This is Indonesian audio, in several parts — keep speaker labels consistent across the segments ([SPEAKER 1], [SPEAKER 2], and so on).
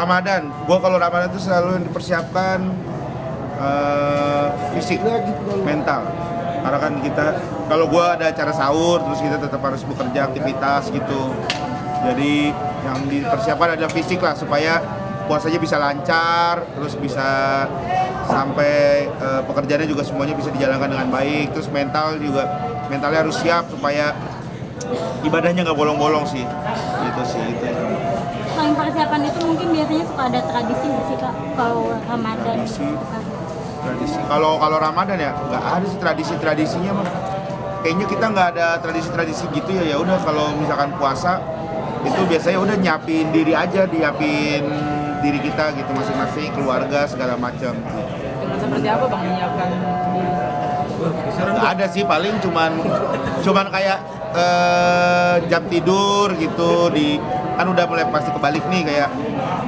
[SPEAKER 1] Ramadan, gue kalau Ramadan tuh selalu yang dipersiapkan fisik, mental. Karena kan kita, kalau gue ada acara sahur, terus kita tetap harus bekerja aktivitas gitu. Jadi yang dipersiapkan adalah fisik lah, supaya puasanya bisa lancar, terus bisa sampai pekerjaannya juga semuanya bisa dijalankan dengan baik. Terus mentalnya harus siap supaya ibadahnya nggak bolong-bolong sih. Gitu sih itu.
[SPEAKER 2] Selain persiapan itu mungkin biasanya suka ada tradisi nggak sih Kak kalau Ramadan?
[SPEAKER 1] Tradisi. Kalau Ramadan ya nggak ada sih tradisinya mah. Kayaknya kita nggak ada tradisi gitu ya. Ya udah kalau misalkan puasa itu biasanya udah nyiapin diri aja, nyiapin diri kita gitu masing-masing, keluarga segala macam.
[SPEAKER 3] Dengan seperti apa Bang menyiapkan diri?
[SPEAKER 1] Nggak ada sih, paling cuman kayak jam tidur gitu kan udah mulai pasti kebalik nih, kayak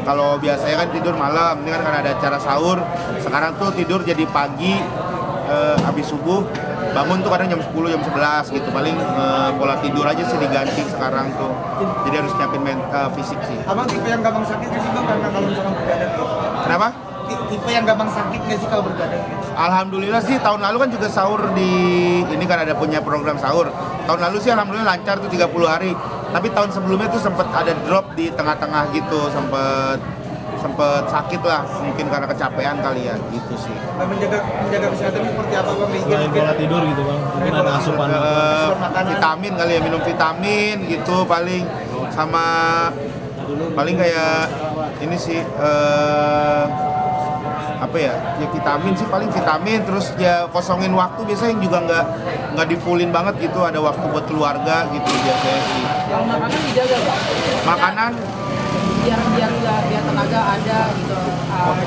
[SPEAKER 1] kalau biasanya kan tidur malam, ini kan ada acara sahur, sekarang tuh tidur jadi pagi, habis subuh bangun tuh kadang jam 10, jam 11 gitu, paling pola tidur aja sih diganti sekarang tuh, jadi harus nyiapin fisik sih.
[SPEAKER 4] Abang tipe yang gampang sakit nggak sih Bang karena kalau misalkan bergadang gitu?
[SPEAKER 1] Kenapa?
[SPEAKER 4] Tipe yang gampang sakit nggak sih kalau bergadang gitu?
[SPEAKER 1] Alhamdulillah sih, tahun lalu kan juga sahur ini kan ada punya program sahur. Tahun lalu sih alhamdulillah lancar tuh 30 hari. Tapi tahun sebelumnya tuh sempat ada drop di tengah-tengah gitu, sempat sakit lah, mungkin karena kecapean kali ya, gitu sih.
[SPEAKER 4] Menjaga kesehatan seperti apa Bang?
[SPEAKER 5] Selain pola tidur gitu Bang, mungkin ada asupan
[SPEAKER 1] Vitamin kali ya, minum vitamin gitu paling, sama paling kayak ini sih apa ya vitamin sih, paling vitamin, terus ya kosongin waktu biasanya yang juga nggak di-fullin banget gitu, ada waktu buat keluarga gitu biasanya sih.
[SPEAKER 3] Kalau makanan dijaga Bang?
[SPEAKER 1] Makanan
[SPEAKER 3] biar tenaga ada gitu,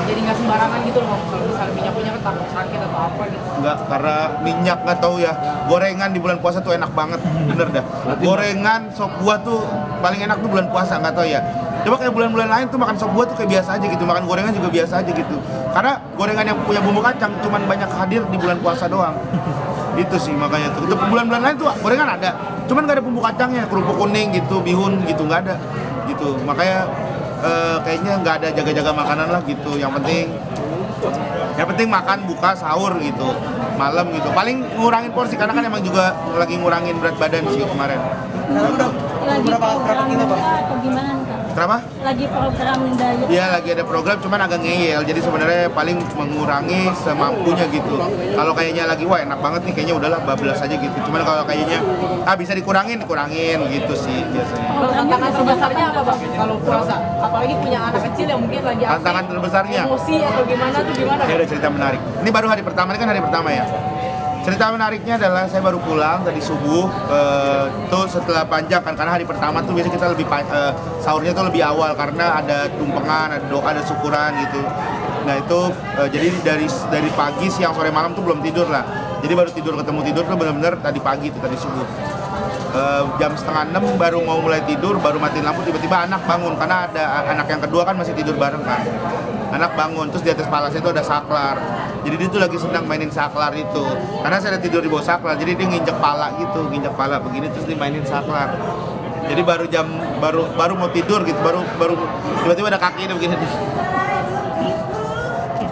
[SPEAKER 3] jadi nggak sembarangan gitu loh kalau misalnya minyaknya takut sakit atau apa gitu.
[SPEAKER 1] Enggak, karena minyak nggak tahu ya, gorengan di bulan puasa tuh enak banget, bener dah. Gorengan sop buah tuh paling enak tuh bulan puasa, nggak tahu ya. Coba kayak bulan-bulan lain tuh makan sop buah tuh kayak biasa aja gitu, makan gorengan juga biasa aja gitu. Karena gorengan yang punya bumbu kacang cuman banyak hadir di bulan puasa doang. Itu sih makanya tuh. Itu bulan-bulan lain tuh gorengan ada, cuman nggak ada bumbu kacangnya, kerupuk kuning gitu, bihun gitu nggak ada. Gitu. Makanya kayaknya nggak ada jaga-jaga makanan lah gitu. Yang penting makan, buka, sahur gitu, malam gitu. Paling ngurangin porsi karena kan emang juga lagi ngurangin berat badan sih kemarin.
[SPEAKER 2] Lagi program atau gimana nih Kak?
[SPEAKER 1] Kenapa?
[SPEAKER 2] Lagi program diet?
[SPEAKER 1] Iya, lagi ada program, cuman agak ngeyel. Jadi sebenarnya paling mengurangi semampunya gitu. Kalau kayaknya lagi wah enak banget nih, kayaknya udahlah bablas aja gitu. Cuman kalau kayaknya bisa dikurangin gitu sih biasanya.
[SPEAKER 3] Tantangan terbesarnya apa Bang kalau puasa? Apalagi punya anak kecil yang mungkin lagi
[SPEAKER 1] Tantangan terbesarnya?
[SPEAKER 3] emosi atau gimana tuh gimana?
[SPEAKER 1] Ini ada cerita menarik. Ini baru hari pertama, ini kan hari pertama ya. Cerita menariknya adalah saya baru pulang tadi subuh, tuh setelah panjang kan, karena hari pertama tuh biasanya kita lebih sahurnya tuh lebih awal karena ada tumpengan, ada doa, ada syukuran gitu. Nah itu jadi dari pagi, siang, sore, malam tuh belum tidur lah. Jadi baru ketemu tidur tuh benar-benar tadi pagi tuh, tadi subuh. Jam 5:30 baru mau mulai tidur, baru matiin lampu, tiba-tiba anak bangun karena ada anak yang kedua kan masih tidur bareng kan. Anak bangun, terus di atas palasnya itu ada saklar. Jadi dia tuh lagi senang mainin saklar itu. Karena saya ada tidur di bawah saklar, jadi dia nginjek pala gitu, nginjek pala begini terus dimainin saklar. Jadi baru mau tidur gitu, baru tiba-tiba ada kaki ini begini.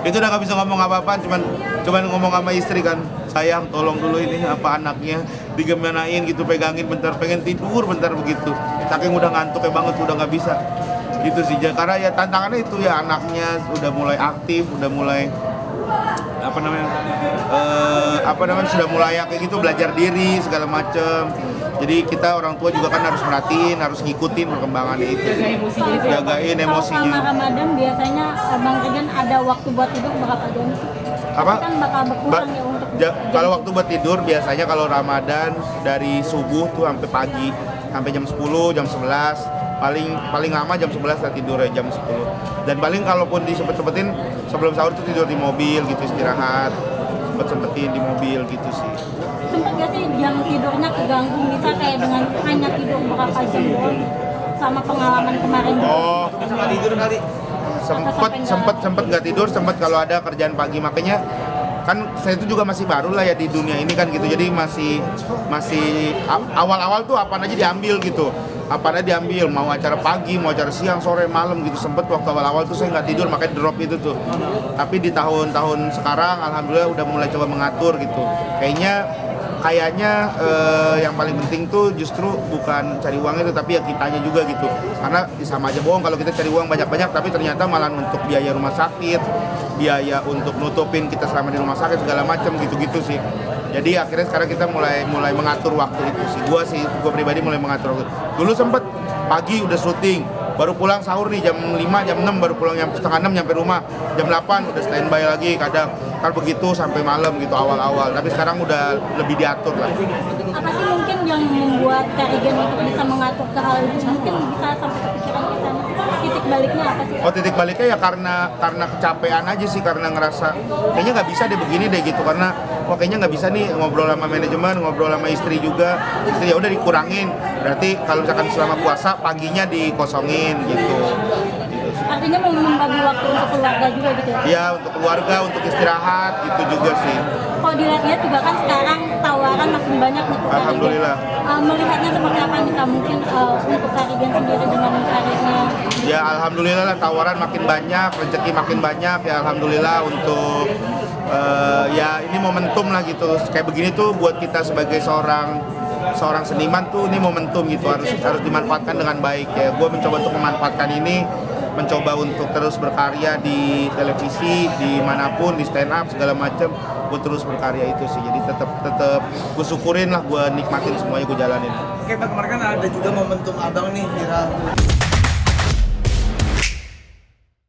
[SPEAKER 1] Itu udah nggak bisa ngomong apa-apa, cuman ngomong sama istri kan, sayang tolong dulu ini apa anaknya digemanain gitu, pegangin bentar, pengen tidur bentar begitu. Saking udah ngantuknya banget, udah nggak bisa. Gitu sih, karena ya tantangannya itu ya, anaknya udah mulai aktif, udah mulai sudah mulai kayak gitu, belajar diri segala macem. Jadi kita orang tua juga kan harus merhatiin, harus ngikutin perkembangannya itu. Jagain emosinya.
[SPEAKER 2] Kalau Ramadan biasanya Bang Regen ada waktu buat tidur berapa jam sih?
[SPEAKER 1] Apa?
[SPEAKER 2] Kan bakal berkurang ya untuk
[SPEAKER 1] kalau waktu buat tidur biasanya kalau Ramadan dari subuh tuh sampai pagi, sampai jam 10, jam 11. Paling lama jam 11 lah tidur ya, jam 10. Dan paling kalaupun disempet-sempetin sebelum sahur tuh tidur di mobil gitu, istirahat. Sempet-sempetin di mobil gitu sih.
[SPEAKER 2] Sempet gak sih jam tidurnya keganggu, bisa kayak dengan hanya tidur berapa jam doang sama pengalaman kemarin?
[SPEAKER 1] Oh,
[SPEAKER 4] Sama tidur kali.
[SPEAKER 1] sempet nggak tidur, sempet kalau ada kerjaan pagi, makanya kan saya itu juga masih baru lah ya di dunia ini kan gitu, jadi masih awal-awal tuh apa aja diambil gitu, apanya diambil, mau acara pagi, mau acara siang, sore, malam gitu. Sempet waktu awal-awal tuh saya nggak tidur, makanya drop itu tuh. Tapi di tahun-tahun sekarang alhamdulillah udah mulai coba mengatur gitu. Kayaknya yang paling penting tuh justru bukan cari uang itu, tapi ya kitanya juga gitu. Karena sama aja bohong kalau kita cari uang banyak-banyak tapi ternyata malah untuk biaya rumah sakit, biaya untuk nutupin kita selama di rumah sakit segala macam gitu-gitu sih. Jadi akhirnya sekarang kita mulai mengatur waktu itu sih. Gua pribadi mulai mengatur waktu. Dulu sempet pagi udah syuting, baru pulang sahur nih jam 5, jam 6 baru pulang, jam setengah 6 nyampe rumah, jam 8 udah standby lagi kadang. Kalau begitu sampai malam gitu awal-awal, tapi sekarang udah lebih diatur lah.
[SPEAKER 2] Apa sih mungkin yang membuat Karigen untuk bisa mengatur ke hal itu? Mungkin bisa sampai kepikiran di sana. Titik baliknya apa sih?
[SPEAKER 1] Oh, titik baliknya ya karena kecapean aja sih, karena ngerasa kayaknya nggak bisa deh begini deh gitu, karena kayaknya nggak bisa nih ngobrol sama manajemen, ngobrol sama istri juga. Istri ya udah dikurangin. Berarti kalau misalkan selama puasa paginya dikosongin gitu.
[SPEAKER 2] Artinya mau membagi waktu untuk keluarga juga gitu ya?
[SPEAKER 1] Ya, untuk keluarga, untuk istirahat gitu juga sih.
[SPEAKER 2] Kalau dilihat-lihat juga kan sekarang tawaran makin banyak nih.
[SPEAKER 1] Alhamdulillah.
[SPEAKER 2] Melihatnya seperti apa nih Kak? Mungkin untuk Karigen sendiri dengan karirnya?
[SPEAKER 1] Ya alhamdulillah lah, tawaran makin banyak, rezeki makin banyak ya alhamdulillah. Untuk ya ini momentum lah gitu. Kayak begini tuh buat kita sebagai seorang seniman tuh ini momentum gitu, harus dimanfaatkan dengan baik ya. Gue mencoba untuk memanfaatkan ini, mencoba untuk terus berkarya di televisi, dimanapun, di stand up segala macam, gue terus berkarya itu sih. Jadi tetap gue syukurin lah, gue nikmatin semuanya, gue jalanin.
[SPEAKER 4] Oke Pak, kemarin kan ada juga momentum abang nih viral.